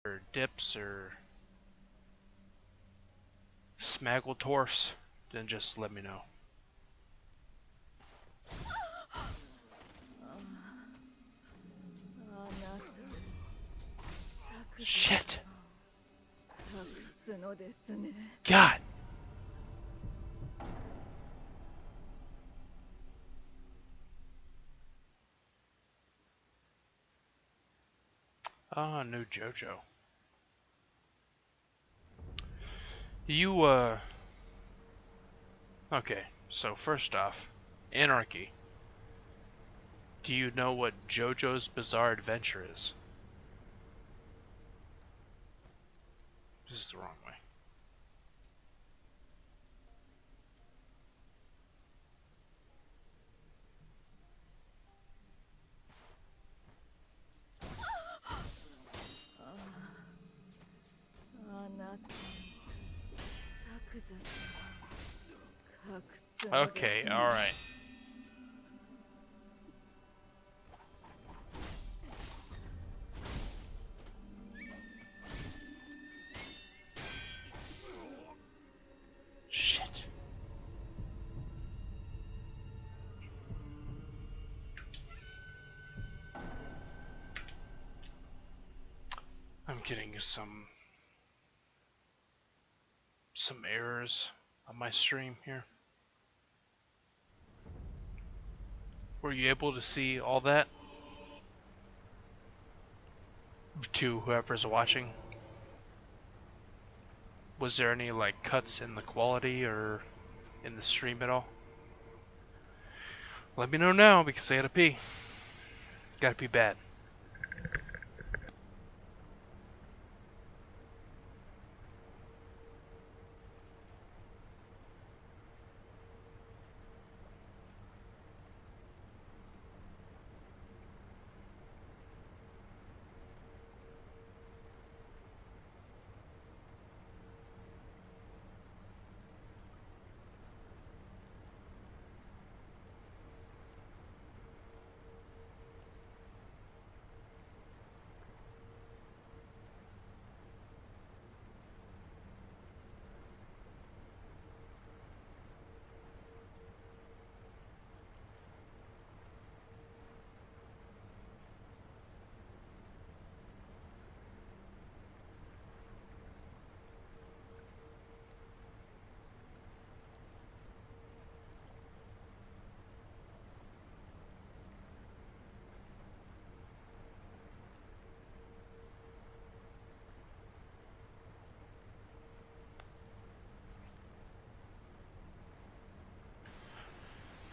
or dips or Smaggletorfs, then just let me know. Shit! God! Ah, new JoJo. Okay, so first off, Anarchy. Do you know what JoJo's Bizarre Adventure is? This is the wrong way. Okay, alright. Shit. I'm getting some errors on my stream here. Were you able to see all that? To whoever's watching? Was there any like cuts in the quality or in the stream at all? Let me know now because I gotta pee. Gotta pee bad.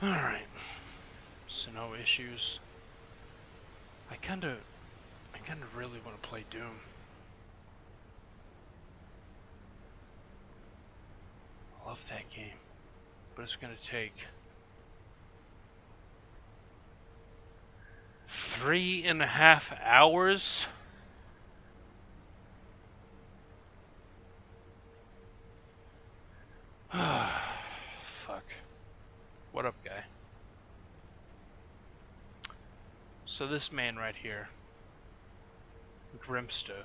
Alright. So no issues. I kinda really want to play Doom. I love that game. But it's gonna take 3.5 hours? Fuck. What up, guy? So this man right here, Grimsta,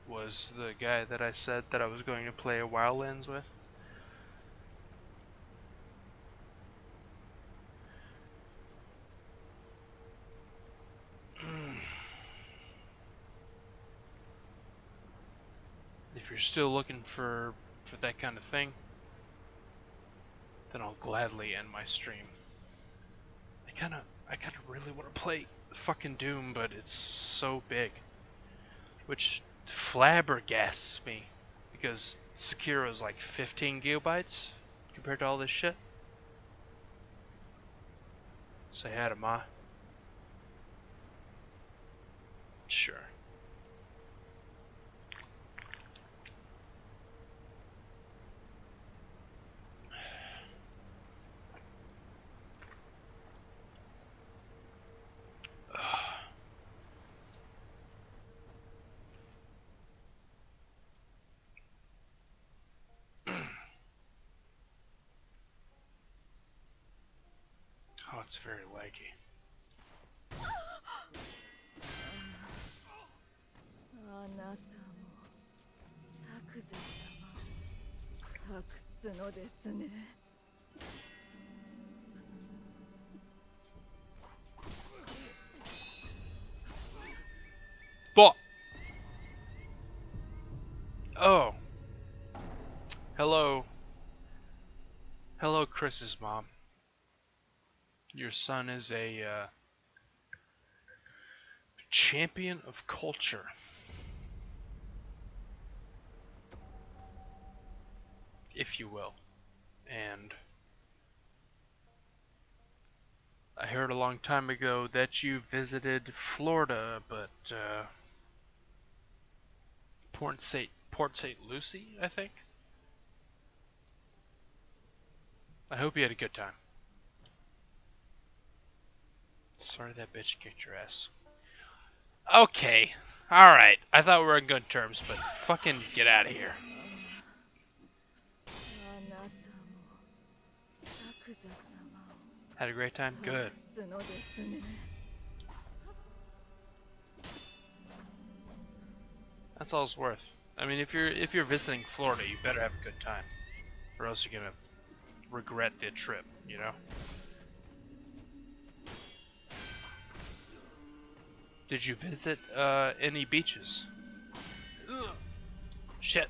was the guy that I said that I was going to play a Wildlands with. If you're still looking for that kind of thing, then I'll gladly end my stream. I kinda really want to play fucking Doom, but it's so big. Which flabbergasts me, because Sekiro is like 15 gigabytes compared to all this shit. Say hi to Ma. Sure. Oh, it's very laggy. Fuck! Oh. Hello. Hello, Chris's mom. Your son is a champion of culture. If you will. And I heard a long time ago that you visited Florida, but Port St. Lucie, I think. I hope you had a good time. Sorry that bitch kicked your ass. Okay. Alright. I thought we were on good terms, but fucking get out of here. Had a great time? Good. That's all it's worth. I mean, if you're visiting Florida, you better have a good time, or else you're gonna regret the trip. You know. Did you visit any beaches? Ugh. Shit.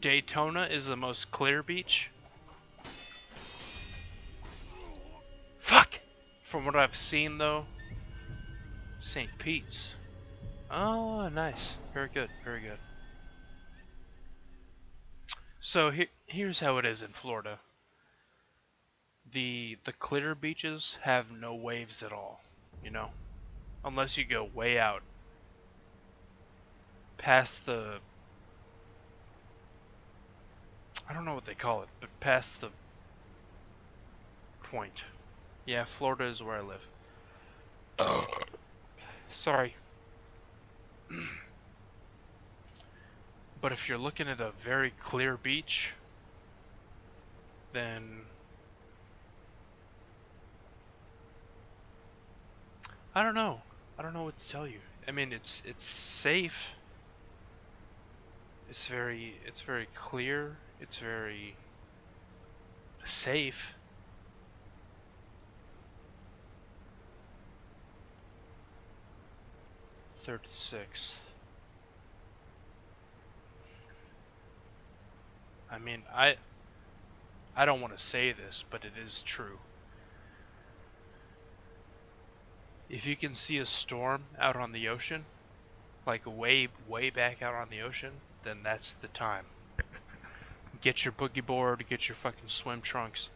Daytona is the most clear beach. Fuck! From what I've seen though, St. Pete's. Oh, nice. Very good, very good. So here's how it is in Florida. The clear beaches have no waves at all, you know? Unless you go way out past the, I don't know what they call it, but past the point. Yeah, Florida is where I live. Sorry. But if you're looking at a very clear beach, then I don't know. I don't know what to tell you. I mean, it's safe. It's very clear. It's very safe. "36th. I mean, I don't want to say this, but it is true. If you can see a storm out on the ocean, like way back out on the ocean, then that's the time. Get your boogie board, get your fucking swim trunks,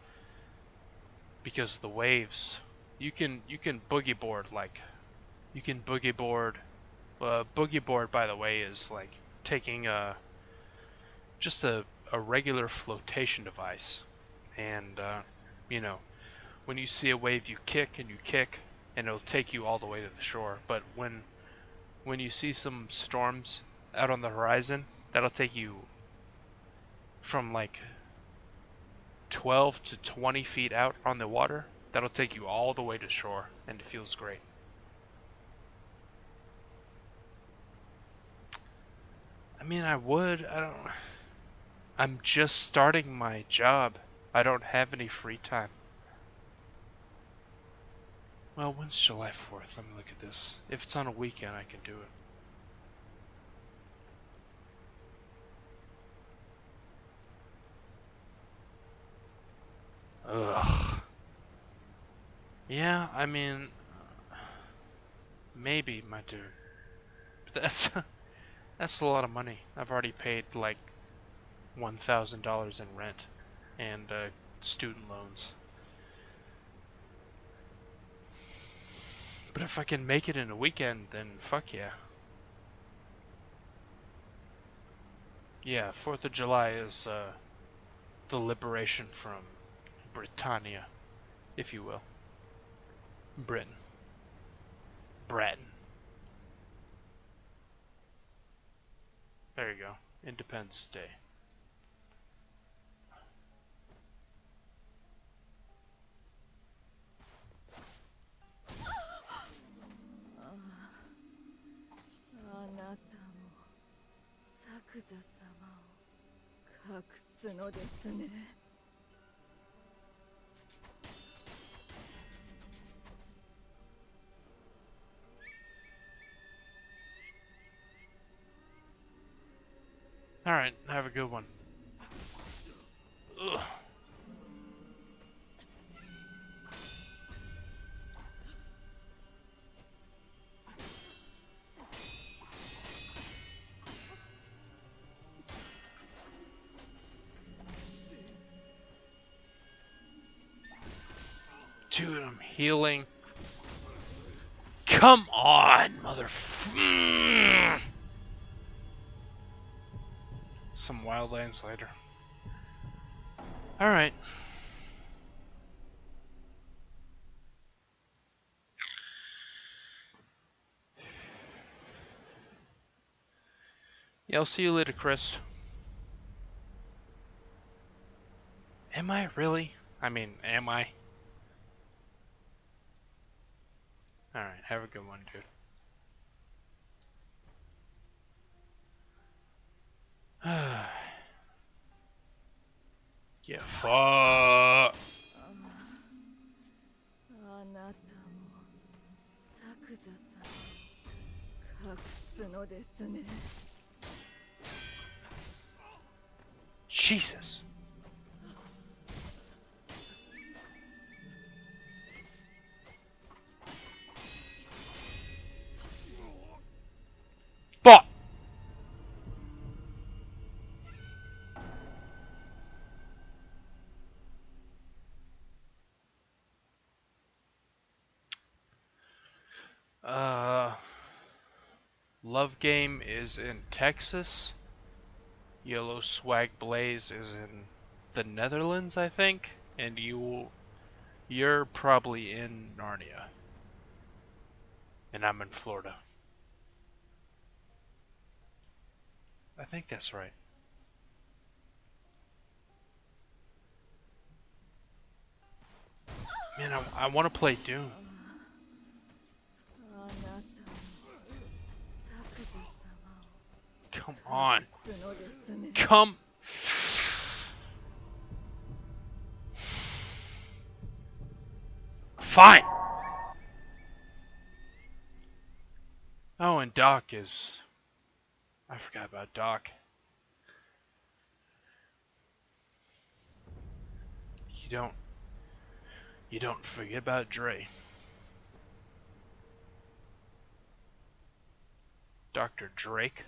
because the waves, you can boogie board like, you can boogie board. Boogie board, by the way, is like taking just a regular flotation device, and you know, when you see a wave, you kick and you kick, and it'll take you all the way to the shore. But when you see some storms out on the horizon, that'll take you from like 12 to 20 feet out on the water. That'll take you all the way to shore, and it feels great. I mean, I would. I'm just starting my job. I don't have any free time. Well, when's July 4th? Let me look at this. If it's on a weekend, I can do it. Ugh. Yeah, I mean, maybe, my dude. But that's a lot of money. I've already paid like $1,000 in rent and student loans. But if I can make it in a weekend, then fuck yeah. Yeah, 4th of July is the liberation from Britannia, if you will. Britain. Britain. There you go. Independence Day. Alright, have a good one. Ugh. Dude, I'm healing. Come on, Some Wildlands later. Alright. Yeah, I'll see you later, Chris. Am I really? I mean, am I? Alright, have a good one, dude. Yeah, fuck. Jesus. Fuck. Love Game is in Texas. Yellow Swag Blaze is in the Netherlands, I think. And you're probably in Narnia. And I'm in Florida. I think that's right. Man, I want to play Doom. Come on. Come. Fine. Oh, and Doc is... I forgot about Doc. You don't forget about Dre. Dr. Drake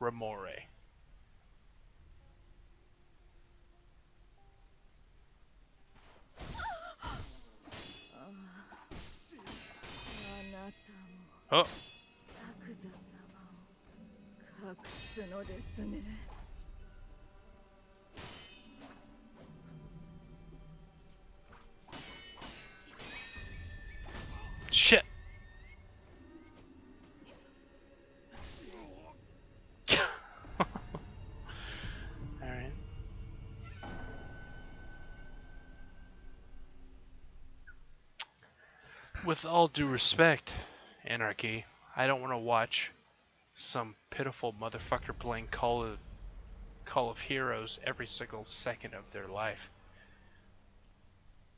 Ramore. Oh. Shit. Alright. With all due respect, Anarchy, I don't want to watch some pitiful motherfucker playing Call of Heroes every single second of their life.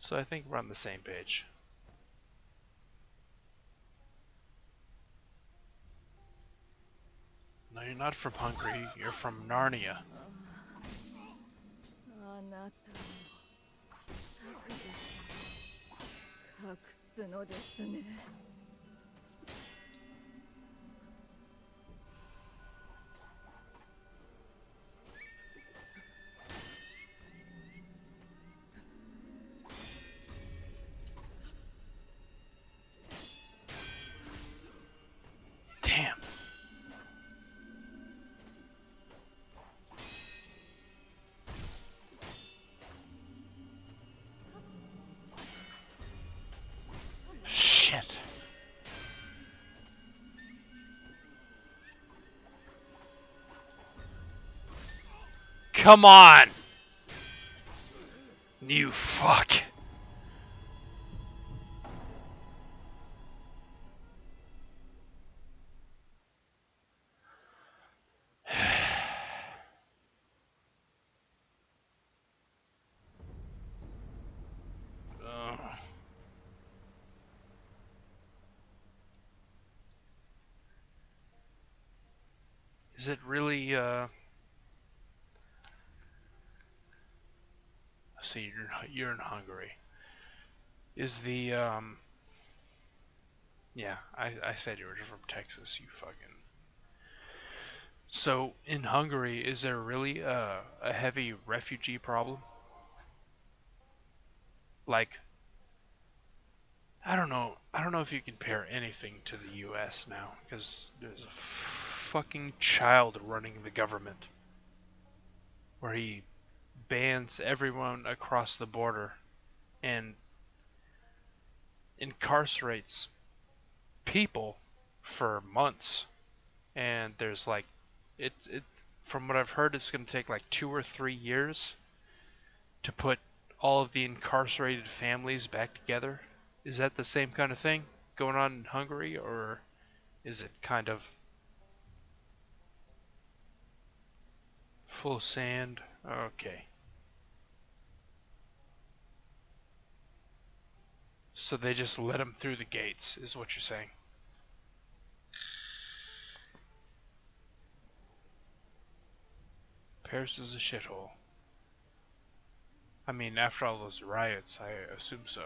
So I think we're on the same page. No, you're not from Hungary, you're from Narnia. Damn. Shit. Come on! You fuck. Is it really, see, you're in Hungary. Is the, yeah, I said you were from Texas, you fucking... So, in Hungary, is there really a heavy refugee problem? Like, I don't know if you compare anything to the US now, because there's a fucking child running the government, where he bans everyone across the border and incarcerates people for months. And there's like, it from what I've heard, it's going to take like 2 or 3 years to put all of the incarcerated families back together. Is that the same kind of thing going on in Hungary, or is it kind of full of sand? Okay. So they just let him through the gates, is what you're saying. Paris is a shithole. I mean, after all those riots, I assume so.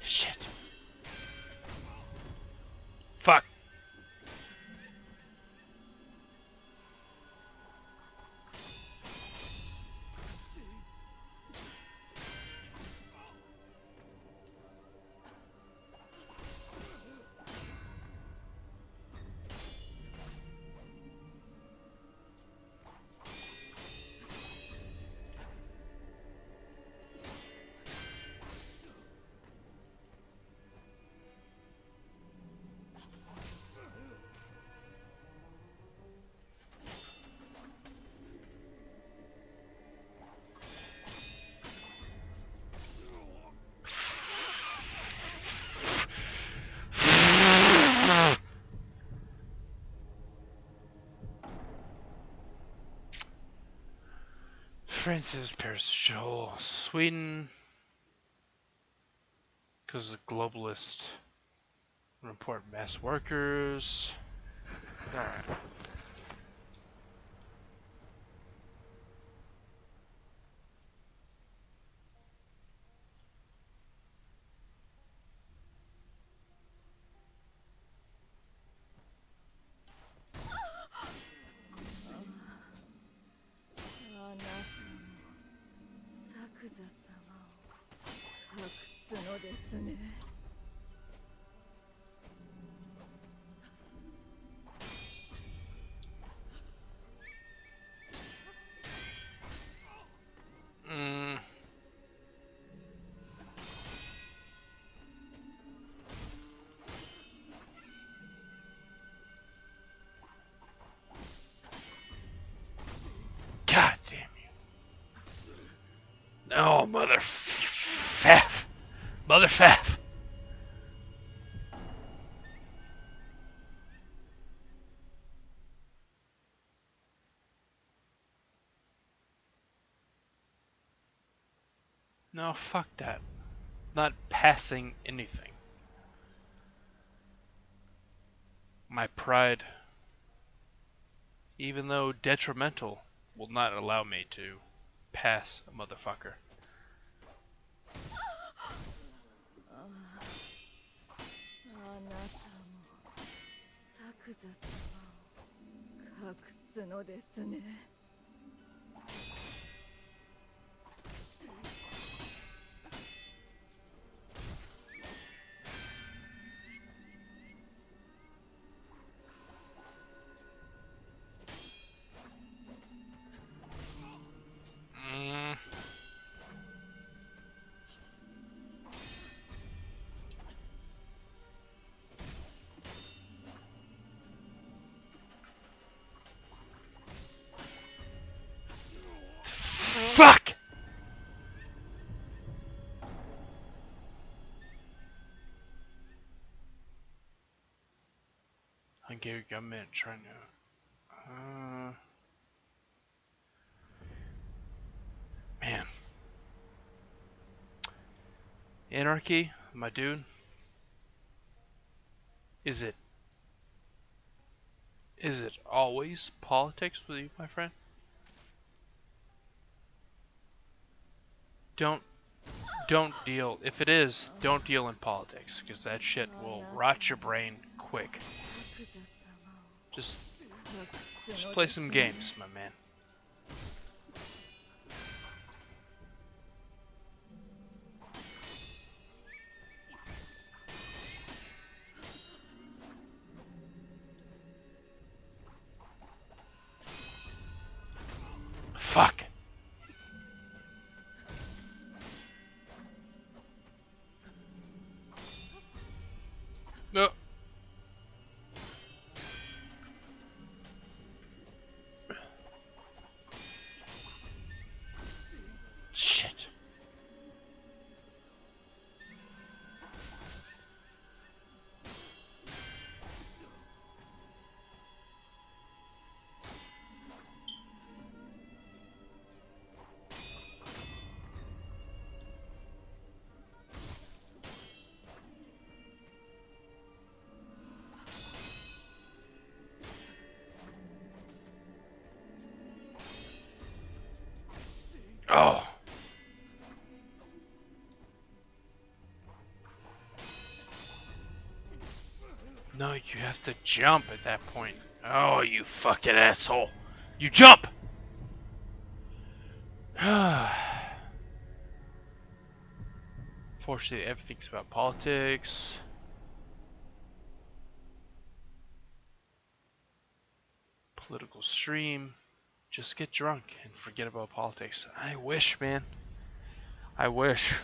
Shit. Fuck. France, Paris, Joel, Sweden, because the globalists report mass workers. Alright. God damn you. No, mother faff. Mother faff. No, fuck that. Not passing anything. My pride, even though detrimental, will not allow me to pass a motherfucker. Hungary government trying to... man. Anarchy, my dude. Is it always politics with you, my friend? Don't deal. If it is, don't deal in politics, because that shit will rot your brain quick. Just play some games, my man. Fuck. No. Shit. Oh. No, you have to jump at that point. Oh, you fucking asshole. You jump! Fortunately, everything's about politics. Political stream. Just get drunk and forget about politics. I wish, man. I wish.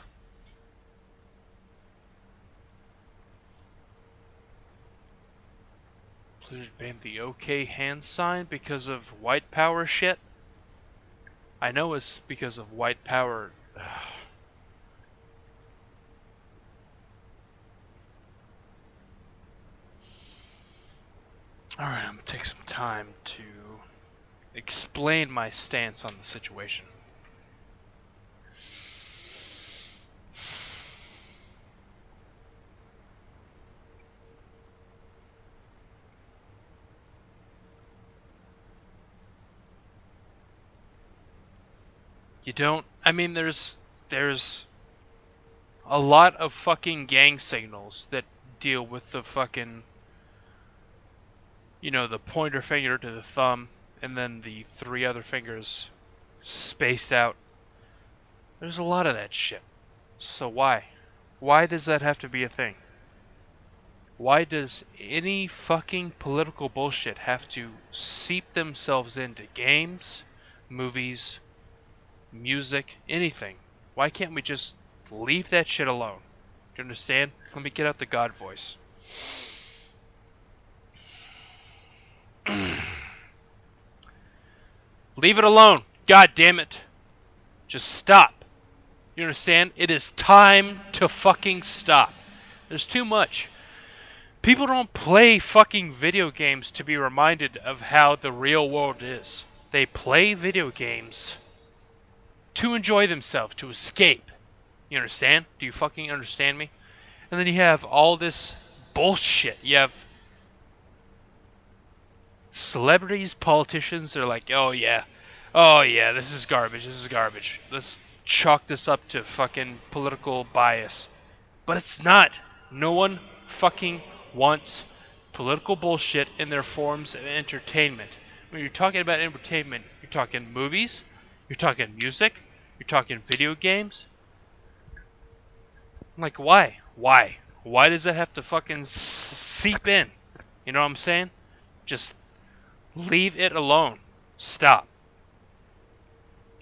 Please ban the OK hand sign because of white power shit. I know it's because of white power. Alright, I'm gonna take some time to explain my stance on the situation. You don't... I mean, there's a lot of fucking gang signals that deal with the fucking... You know, the pointer finger to the thumb, and then the 3 other fingers spaced out. There's a lot of that shit. So why? Why does that have to be a thing? Why does any fucking political bullshit have to seep themselves into games, movies, music, anything? Why can't we just leave that shit alone? Do you understand? Let me get out the God voice. Leave it alone. God damn it. Just stop. You understand? It is time to fucking stop. There's too much. People don't play fucking video games to be reminded of how the real world is. They play video games to enjoy themselves, to escape. You understand? Do you fucking understand me? And then you have all this bullshit. You have celebrities, politicians, they're like, oh yeah, this is garbage, let's chalk this up to fucking political bias. But it's not. No one fucking wants political bullshit in their forms of entertainment. When you're talking about entertainment, you're talking movies, you're talking music, you're talking video games. I'm like, why? Why does that have to fucking seep in? You know what I'm saying? Just leave it alone. Stop.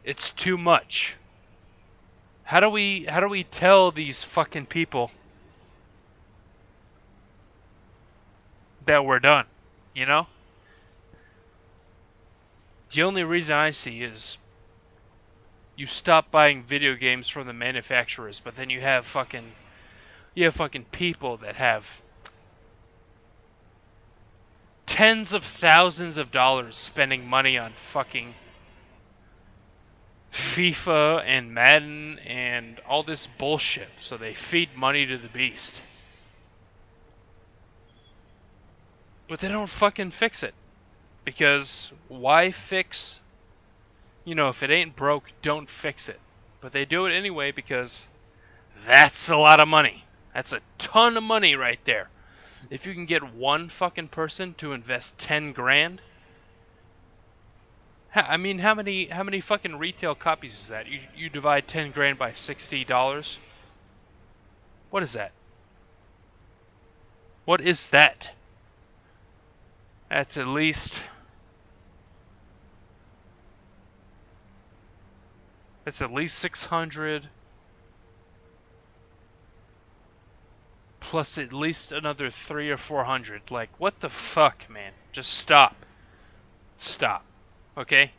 It's too much. How do we tell these fucking people that we're done? You know? The only reason I see is you stop buying video games from the manufacturers, but then you have fucking people that have tens of thousands of dollars spending money on fucking FIFA and Madden and all this bullshit. So they feed money to the beast. But they don't fucking fix it. Because why fix? You know, if it ain't broke, don't fix it. But they do it anyway because that's a lot of money. That's a ton of money right there. If you can get one fucking person to invest 10 grand, I mean, how many fucking retail copies is that? You divide 10 grand by $60. What is that? What is that? That's at least It's at least 600 plus at least another 300 or 400. Like, what the fuck, man? Just stop. Stop. Okay?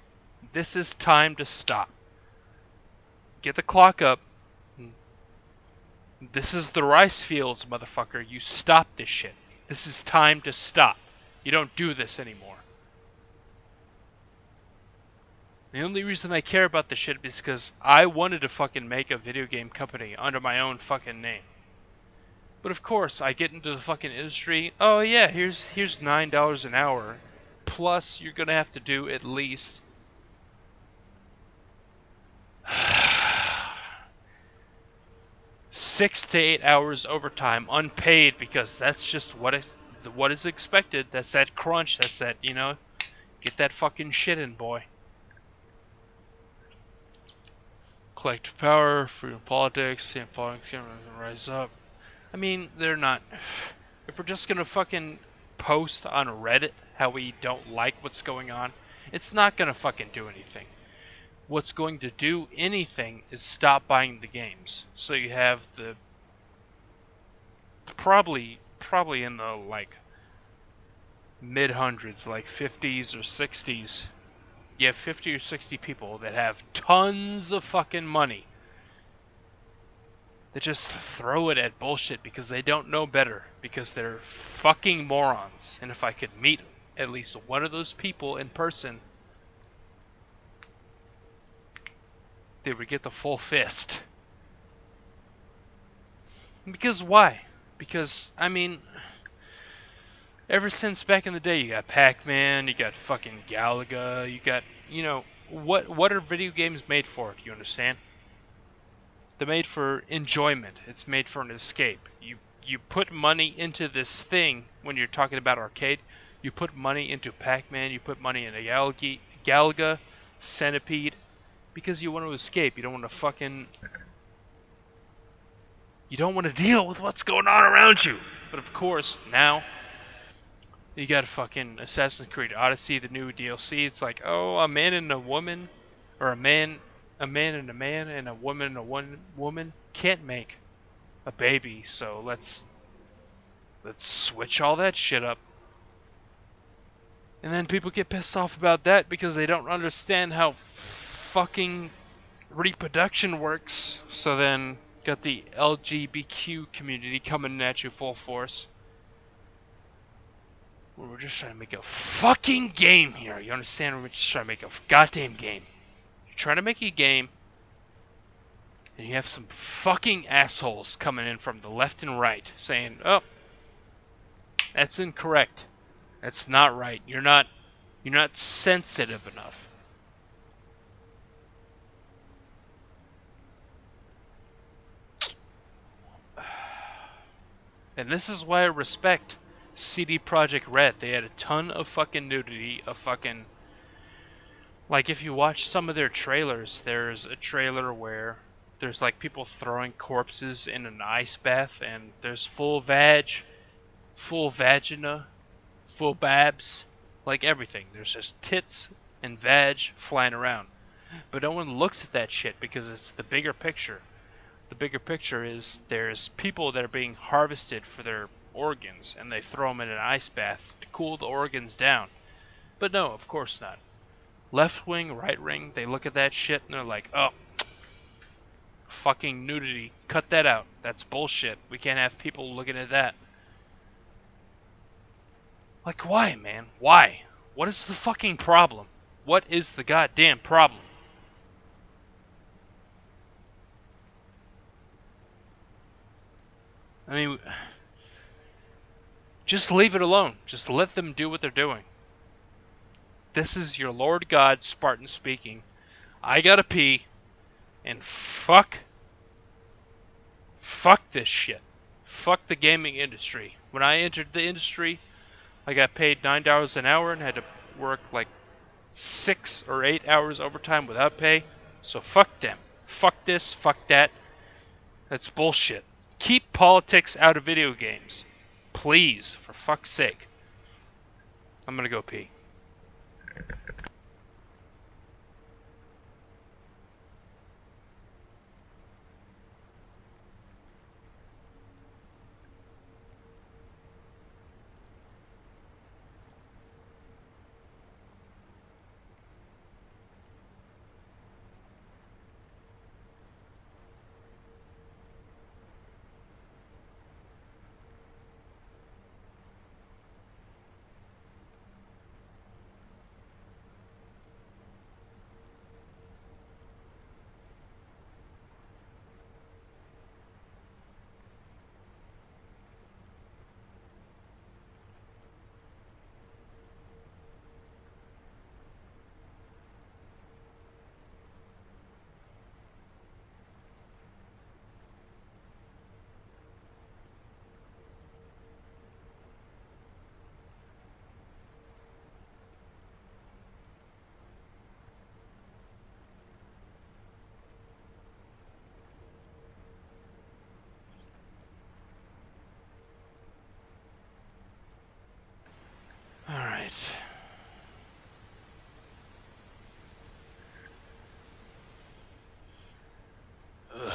This is time to stop. Get the clock up. This is the rice fields, motherfucker. You stop this shit. This is time to stop. You don't do this anymore. The only reason I care about this shit is because I wanted to fucking make a video game company under my own fucking name. But of course, I get into the fucking industry. Oh yeah, here's $9 an hour. Plus, you're gonna have to do at least 6 to 8 hours overtime, unpaid, because that's just what is expected. That's that crunch. That's that, you know, get that fucking shit in, boy. Collective power, freedom of politics, St. Paul can rise up. I mean, they're not. If we're just gonna fucking post on Reddit how we don't like what's going on, it's not gonna fucking do anything. What's going to do anything is stop buying the games. So you have the probably in the like mid hundreds, like 50s or 60s. You have 50 or 60 people that have tons of fucking money that just throw it at bullshit because they don't know better, because they're fucking morons. And if I could meet at least one of those people in person, they would get the full fist. Because why? Because, I mean, ever since back in the day, you got Pac-Man, you got fucking Galaga, you got, you know, what are video games made for? Do you understand? They're made for enjoyment. It's made for an escape. You put money into this thing when you're talking about arcade. You put money into Pac-Man, you put money into Galaga, Centipede, because you want to escape. You don't want to fucking... You don't want to deal with what's going on around you. But of course, now you got fucking Assassin's Creed Odyssey, the new DLC. It's like, oh, a man and a woman, or a man and a man, and a woman and a woman can't make a baby. So let's switch all that shit up. And then people get pissed off about that because they don't understand how fucking reproduction works. So then got the LGBTQ community coming at you full force. We're just trying to make a fucking game here. You understand? We're just trying to make a goddamn game. You're trying to make a game, and you have some fucking assholes coming in from the left and right saying, oh, that's incorrect. That's not right. You're not sensitive enough. And this is why I respect CD Projekt Red. They had a ton of fucking nudity, of fucking... Like, if you watch some of their trailers, there's a trailer where there's, like, people throwing corpses in an ice bath, and there's full vag, full vagina, full babs, like everything. There's just tits and vag flying around. But no one looks at that shit because it's the bigger picture. The bigger picture is there's people that are being harvested for their organs, and they throw them in an ice bath to cool the organs down. But no, of course not. Left wing, right wing, they look at that shit and they're like, oh, fucking nudity. Cut that out. That's bullshit. We can't have people looking at that. Like, why, man? Why? What is the fucking problem? What is the goddamn problem? I mean, just leave it alone. Just let them do what they're doing. This is your Lord God, Spartan speaking. I gotta pee, and fuck this shit. Fuck the gaming industry. When I entered the industry, I got paid $9 an hour and had to work like 6 or 8 hours overtime without pay. So fuck them. Fuck this, fuck that. That's bullshit. Keep politics out of video games. Please, for fuck's sake. I'm gonna go pee. Alright. Ugh.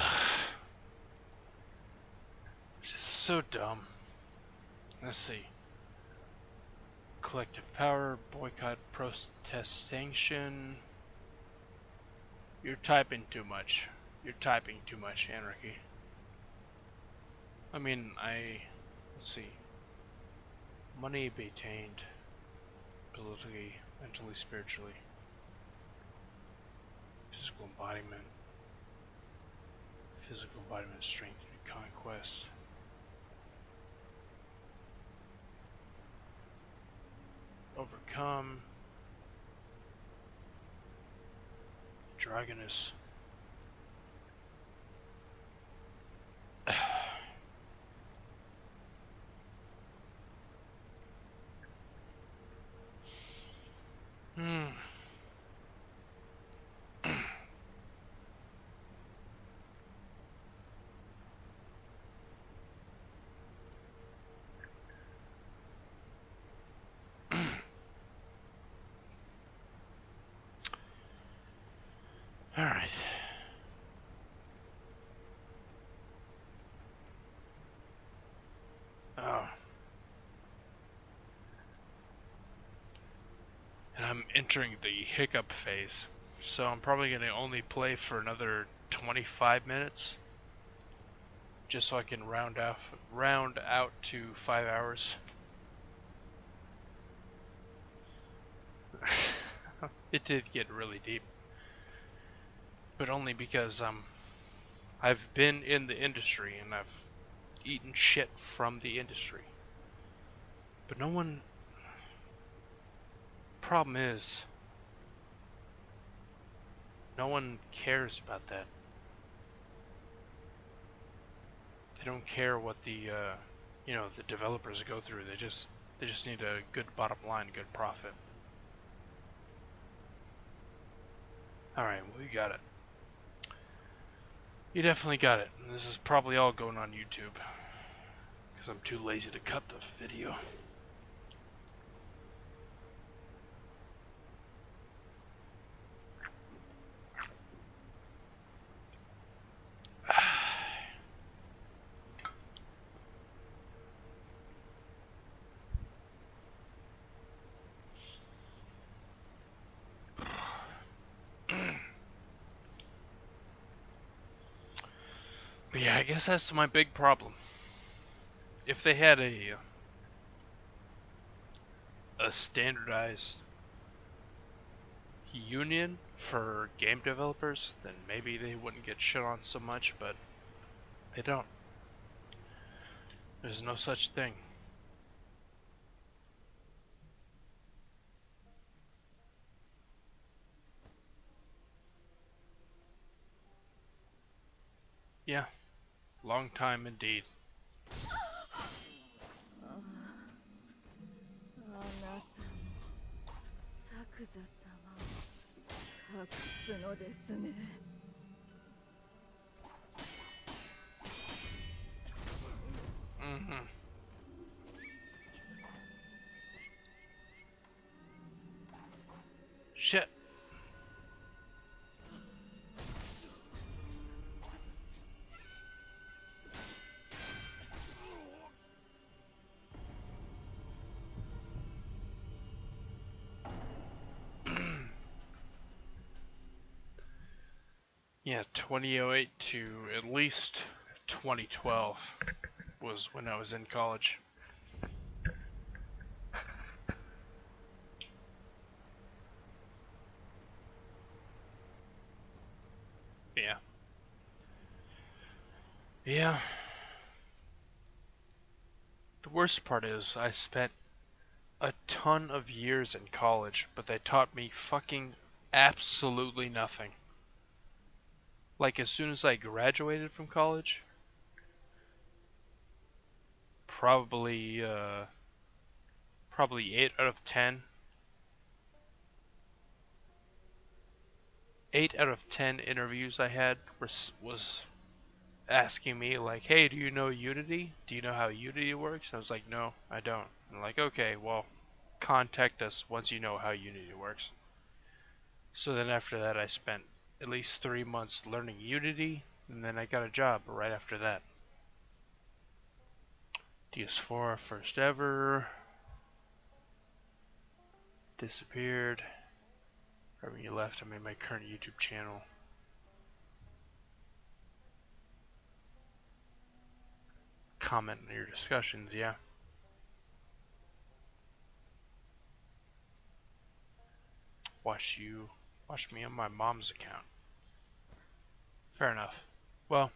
Just so dumb. Let's see. Collective power, boycott, protest, sanction. You're typing too much. You're typing too much, Anarchy. I mean, let's see. Money be attained. Politically, mentally, spiritually. Physical embodiment. Physical embodiment, strength, and conquest. Overcome. Dragoness. Alright. Oh. And I'm entering the hiccup phase. So I'm probably going to only play for another 25 minutes. Just so I can round out to 5 hours. It did get really deep. But only because I've been in the industry and I've eaten shit from the industry. But no one... Problem is, no one cares about that. They don't care what the the developers go through. They just need a good bottom line, good profit. Alright, well, you got it. You definitely got it. And this is probably all going on YouTube. Because I'm too lazy to cut the video. But yeah, I guess that's my big problem. If they had a standardized union for game developers, then maybe they wouldn't get shit on so much, but they don't. There's no such thing. Yeah, long time indeed. あなたも作座様を隠すのですね。Mm-hmm. Shit. Yeah, 2008 to at least 2012 was when I was in college. Yeah. Yeah. The worst part is I spent a ton of years in college, but they taught me fucking absolutely nothing. Like as soon as I graduated from college, probably 8 out of 10 interviews I had was asking me like, hey, do you know Unity? Do you know how Unity works? And I was like, no, I don't. And like, okay, well, contact us once you know how Unity works. So then after that, I spent at least 3 months learning Unity, and then I got a job right after that. DS4, first ever. Disappeared. Right when you left, I made my current YouTube channel. Comment on your discussions, yeah. Watch me on my mom's account. Fair enough. Well,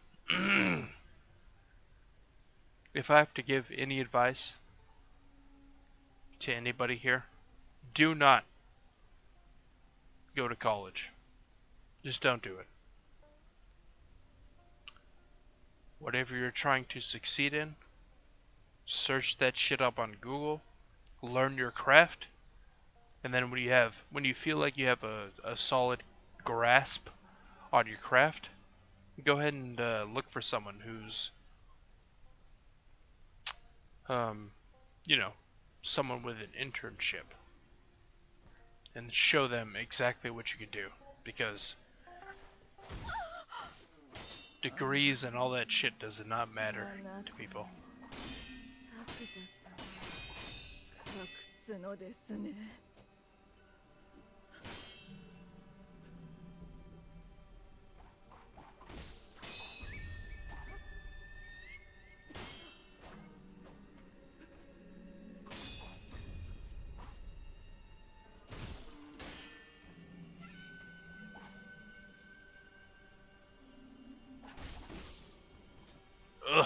if I have to give any advice to anybody here, do not go to college. Just don't do it. Whatever you're trying to succeed in, search that shit up on Google, learn your craft, and then when you feel like you have a solid grasp on your craft, go ahead and look for someone who's you know, someone with an internship, and show them exactly what you can do, because degrees and all that shit does not matter to people. 作座様を隠すのですね。Ugh.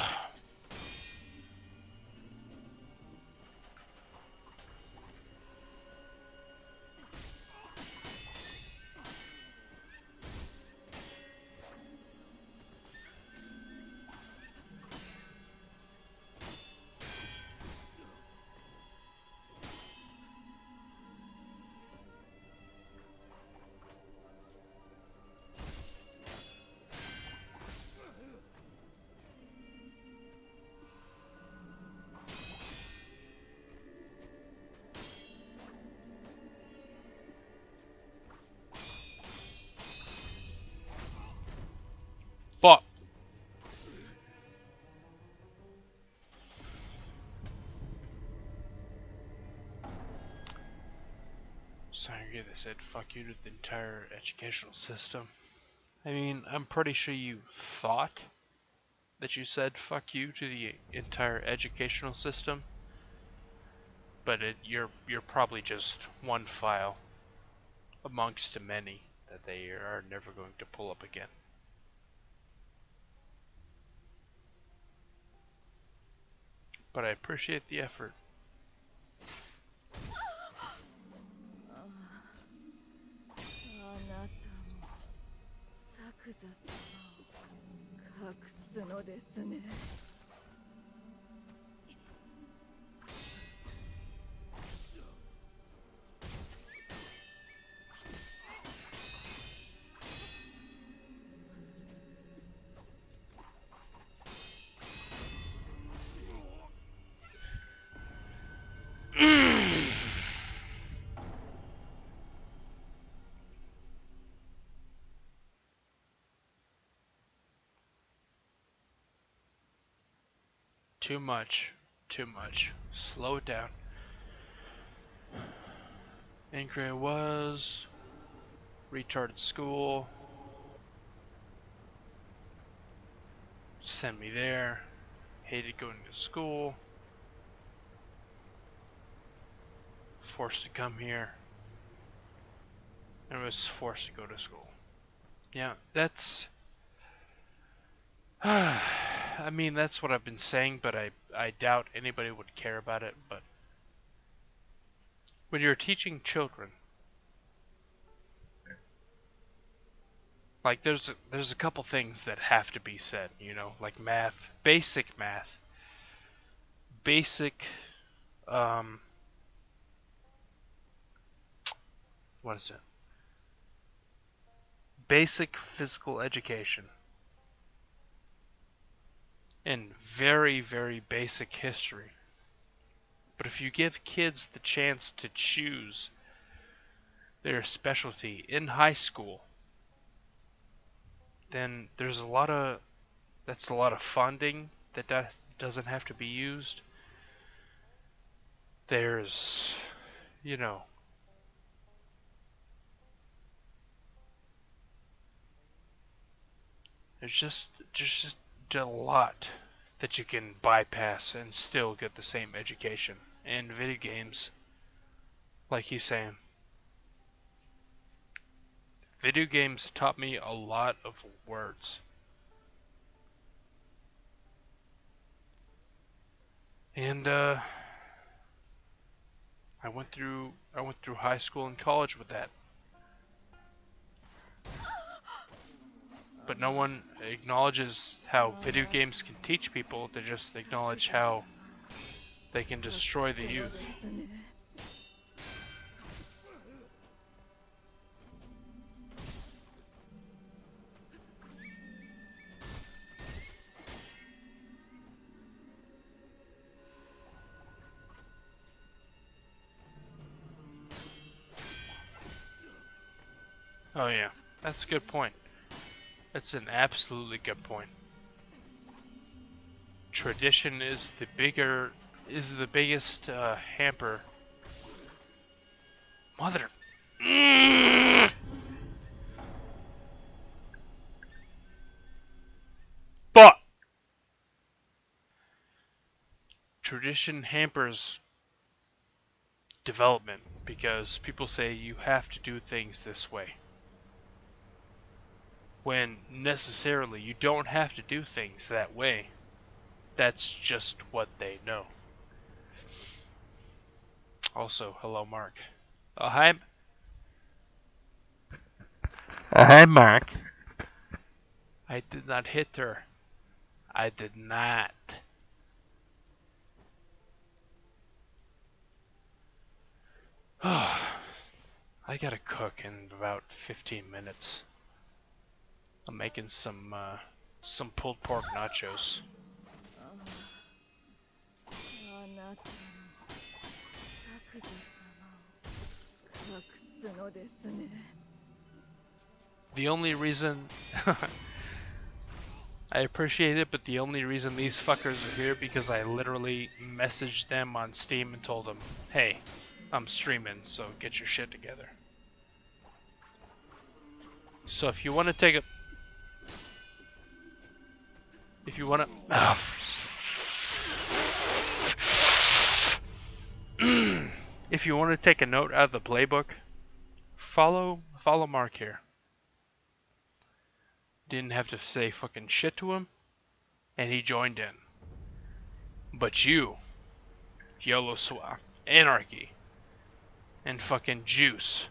Fuck. Sorry, they said fuck you to the entire educational system. I mean, I'm pretty sure you thought that you said fuck you to the entire educational system. but you're probably just one file amongst many that they are never going to pull up again. But I appreciate the effort. あなたも作座様を隠すのですね。Too much. Too much. Slow it down. Angry I was. Retarded school. Send me there. Hated going to school. Forced to come here. And was forced to go to school. Yeah, that's... I mean, that's what I've been saying, but I doubt anybody would care about it, but... When you're teaching children... Like, there's a couple things that have to be said, you know? Like math. Basic math. Basic... What is it? Basic physical education. And very, very basic history. But if you give kids the chance to choose their specialty in high school, then there's a lot of funding that doesn't have to be used. There's, you know, there's just a lot that you can bypass and still get the same education. And video games, like he's saying, video games taught me a lot of words. And I went through high school and college with that. But no one acknowledges how video games can teach people. They just acknowledge how they can destroy the youth. Oh yeah, that's a good point. That's an absolutely good point. Tradition is the biggest hamper. Mother. But tradition hampers development because people say you have to do things this way. When necessarily you don't have to do things that way. That's just what they know. Also, hello, Mark. Oh, hi. Hi, Mark. I did not hit her. I did not. I gotta cook in about 15 minutes. I'm making some pulled pork nachos. The only reason I appreciate it, but the only reason these fuckers are here because I literally messaged them on Steam and told them, hey, I'm streaming, so get your shit together. So if you want to take a... If you want to... If you want to take a note out of the playbook, follow Mark here. Didn't have to say fucking shit to him, and he joined in. But you, YOLO Swap, Anarchy, and fucking Juice,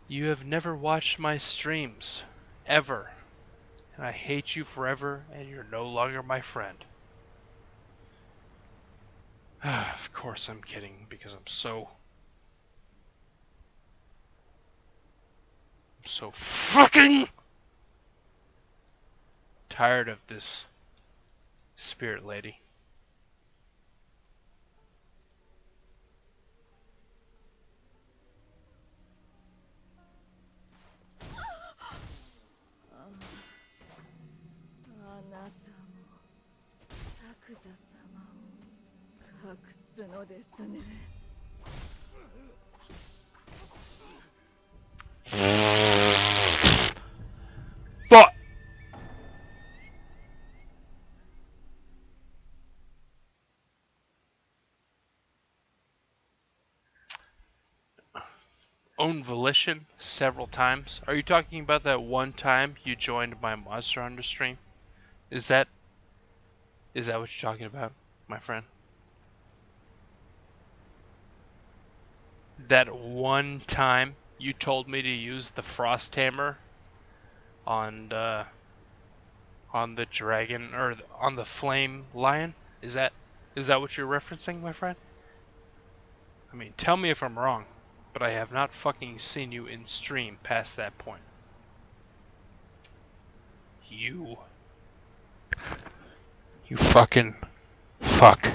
you have never watched my streams, ever, and I hate you forever, and you're no longer my friend. Of course I'm kidding, because I'm so fucking tired of this spirit lady. But own volition several times. Are you talking about that one time you joined my Monster Hunter stream? Is that what you're talking about, my friend? That one time you told me to use the frost hammer on the dragon, or on the flame lion? Is that what you're referencing, my friend? I mean, tell me if I'm wrong, but I have not fucking seen you in stream past that point. You fucking fuck.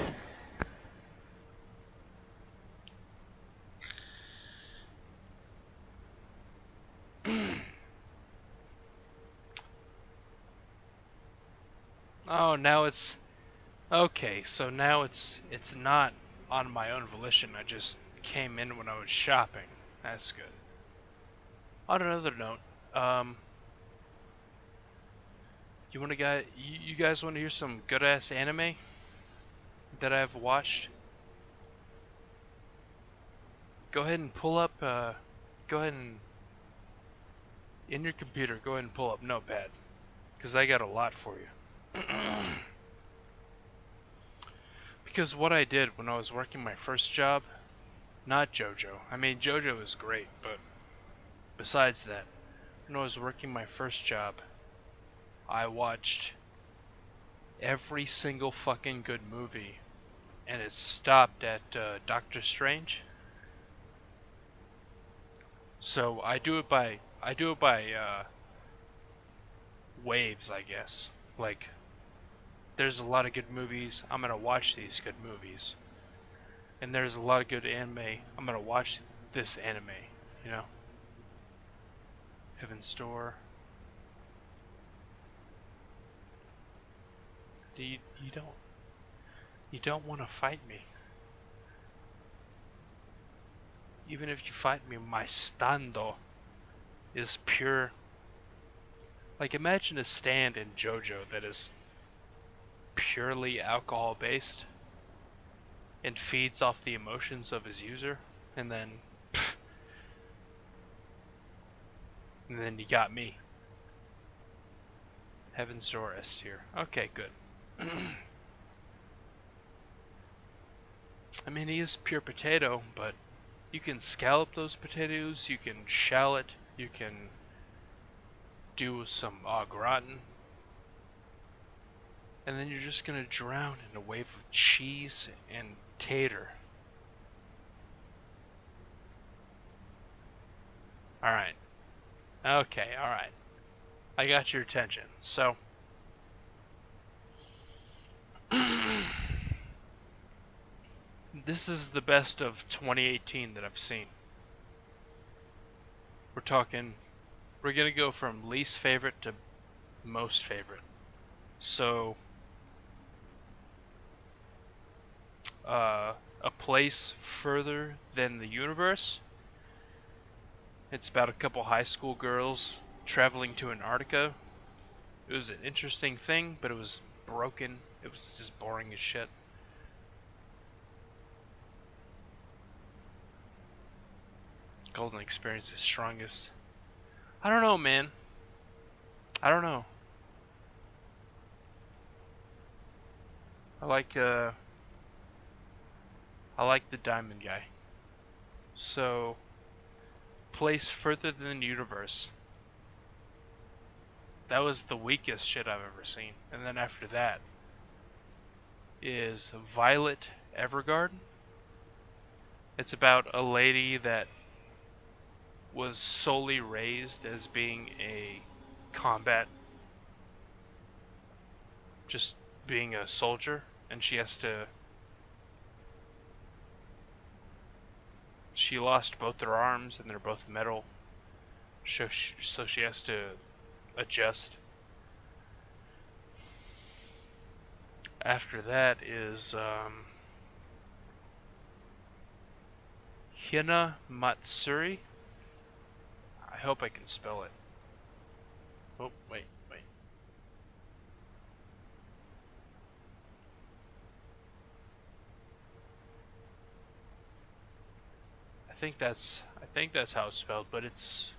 Oh, now it's okay. So now it's not on my own volition. I just came in when I was shopping. That's good. On another note, you guys want to hear some good ass anime that I've watched? Go ahead and pull up. Go ahead and in your computer. Go ahead and pull up Notepad, because I got a lot for you. Because what I did when I was working my first job, not JoJo. I mean, JoJo is great, but besides that, when I was working my first job, I watched every single fucking good movie, and it stopped at Doctor Strange. So I do it by waves, I guess. Like, there's a lot of good movies, I'm gonna watch these good movies. And there's a lot of good anime, I'm gonna watch this anime, you know? Heaven's Door. You don't want to fight me. Even if you fight me, my stando is pure. Like, imagine a stand in JoJo that is purely alcohol based and feeds off the emotions of his user, and then you got me. Heaven's Door S tier. Okay, good. I mean, he is pure potato, but you can scallop those potatoes, you can shallot, you can do some au gratin, and then you're just gonna drown in a wave of cheese and tater. Alright. Okay, alright. I got your attention. So, this is the best of 2018 that I've seen. We're gonna go from least favorite to most favorite. So, A Place Further Than the Universe. It's about a couple high school girls traveling to Antarctica. It was an interesting thing, but it was broken. It was just boring as shit. Golden Experience is strongest. I don't know, man. I don't know. I like the Diamond guy. So, place further than the universe. That was the weakest shit I've ever seen. And then after that is Violet Evergarden. It's about a lady that was solely raised as being a combat, just being a soldier, and she lost both her arms and they're both metal, so she has to adjust. After that is Hina Matsuri. I hope I can spell it. Oh, wait. I think that's how it's spelled, but it's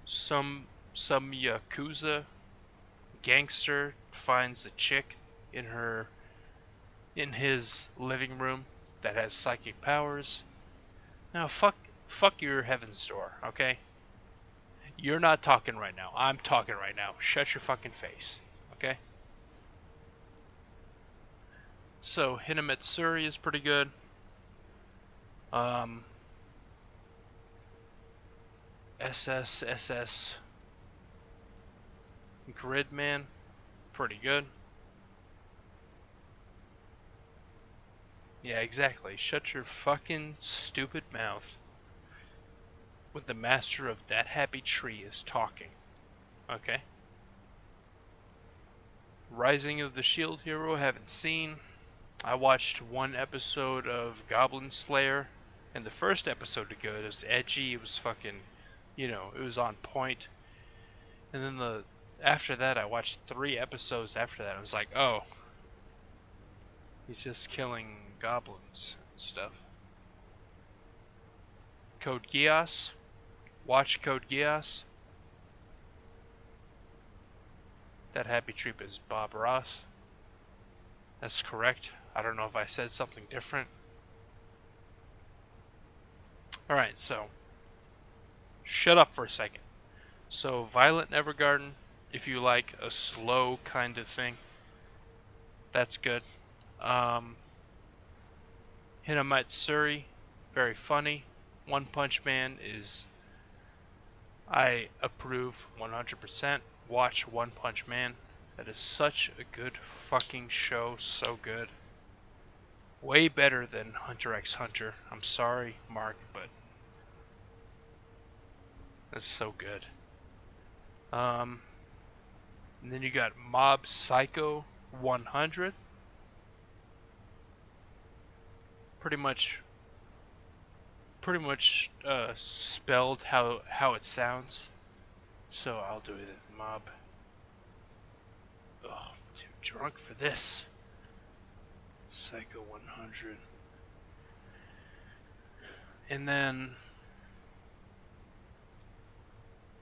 some Yakuza gangster finds a chick in his living room that has psychic powers. Now fuck your heaven's door, okay? You're not talking right now. I'm talking right now. Shut your fucking face, okay? So Hinamatsuri is pretty good. SSSS Gridman, pretty good. Yeah, exactly. Shut your fucking stupid mouth when the master of that happy tree is talking. Okay? Rising of the Shield Hero, haven't seen. I watched one episode of Goblin Slayer, and the first episode was good. It was edgy, it was fucking, it was on point. And then after that, I watched 3 episodes after that. I was like, oh, he's just killing goblins and stuff. Code Geass. Watch Code Geass. That happy troop is Bob Ross. That's correct. I don't know if I said something different. Alright, so shut up for a second. So Violet Evergarden, if you like a slow kind of thing, that's good. Hinamatsuri, very funny. One Punch Man is, I approve 100%. Watch One Punch Man. That is such a good fucking show. So good. Way better than Hunter x Hunter. I'm sorry, Mark, but that's so good. And then you got Mob Psycho 100. Pretty much spelled how it sounds. So I'll do it in Mob. Oh, I'm too drunk for this. Psycho 100. And then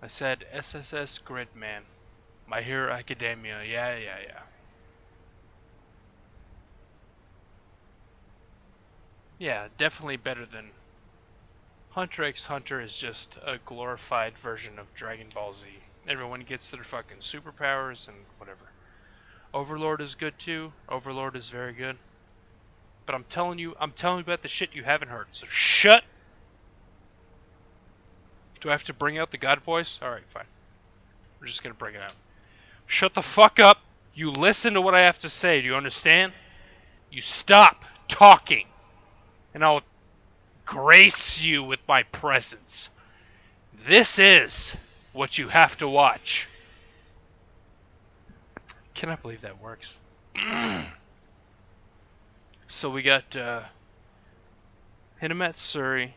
I said SSS Gridman. My Hero Academia. Yeah. Yeah, definitely better than Hunter x Hunter is just a glorified version of Dragon Ball Z. Everyone gets their fucking superpowers and whatever. Overlord is good too. Overlord is very good. But I'm telling you about the shit you haven't heard. So shut. Do I have to bring out the God voice? Alright, fine. We're just gonna bring it out. Shut the fuck up. You listen to what I have to say. Do you understand? You stop talking. And I'll grace you with my presence. This is what you have to watch. Cannot believe that works. So we got Hinamatsuri,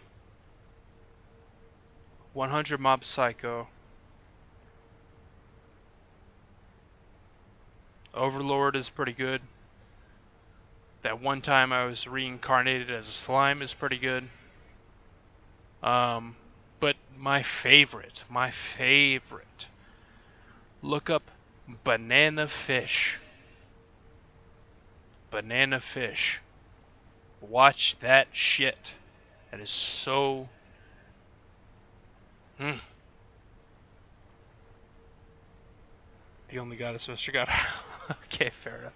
100 Mob Psycho, Overlord is pretty good. That one time I was reincarnated as a slime is pretty good. But my favorite, look up banana fish. Banana fish. Watch that shit. That is so... The only goddess Mr. God. Okay, fair enough.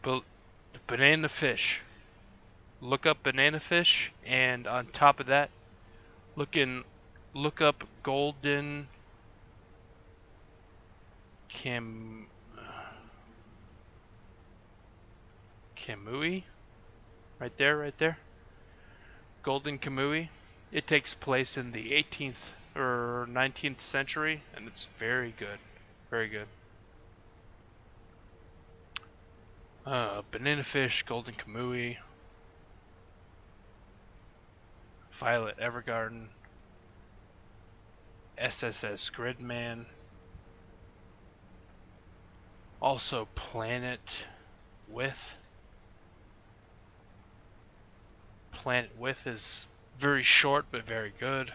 But banana fish. Look up banana fish, and on top of that, look up golden Kamui. Right there. Golden Kamui. It takes place in the 18th or 19th century, and it's very good. Very good. Banana fish, Golden Kamui, Violet Evergarden, SSS Gridman, also Planet With. Planet With is very short but very good.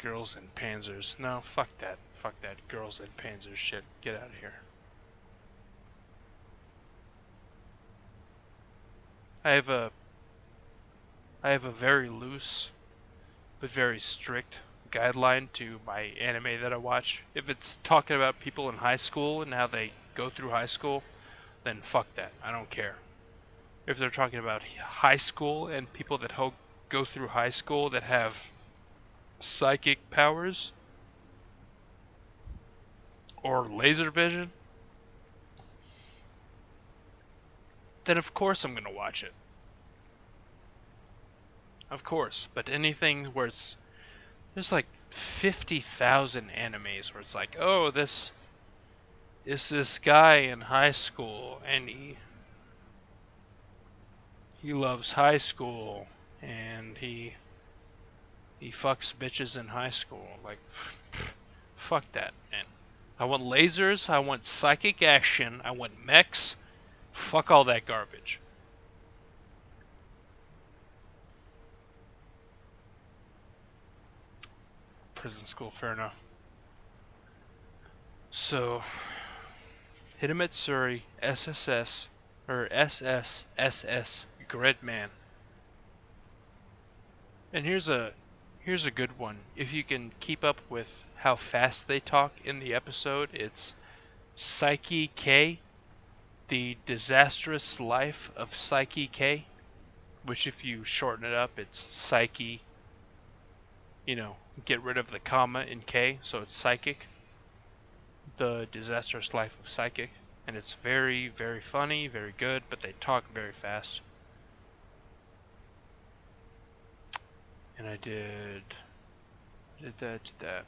Girls and Panzers. No, fuck that. Fuck that Girls and Panzers shit. Get out of here. I have a very loose but very strict guideline to my anime that I watch. If it's talking about people in high school and how they go through high school, then fuck that. I don't care. If they're talking about high school and people that go through high school that have psychic powers or laser vision, then of course I'm gonna watch it. Of course. But anything where there's like 50,000 animes where it's like, oh, this is this guy in high school and he loves high school and he fucks bitches in high school. Like, fuck that, man. I want lasers, I want psychic action, I want mechs. Fuck all that garbage. Prison school, fair enough. So, Hidematsuri, SSS, or SSSS Gridman. And here's a good one. If you can keep up with how fast they talk in the episode, it's Psyche K, The Disastrous Life of Psyche K, which if you shorten it up, it's Psyche, get rid of the comma in K, so it's Psychic. The Disastrous Life of Psychic. And it's very, very funny, very good, but they talk very fast. And I did that.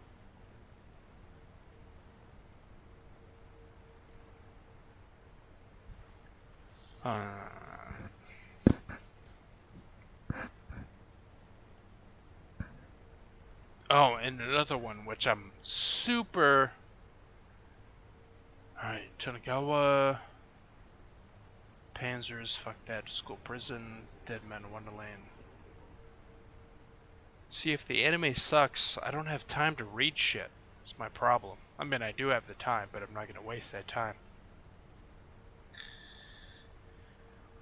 Oh, and another one which I'm super... Alright, Tonegawa, Panzers, fuck that, School Prison, Dead Man Wonderland. See, if the anime sucks, I don't have time to read shit. It's my problem. I mean, I do have the time, but I'm not going to waste that time.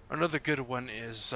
Another good one is,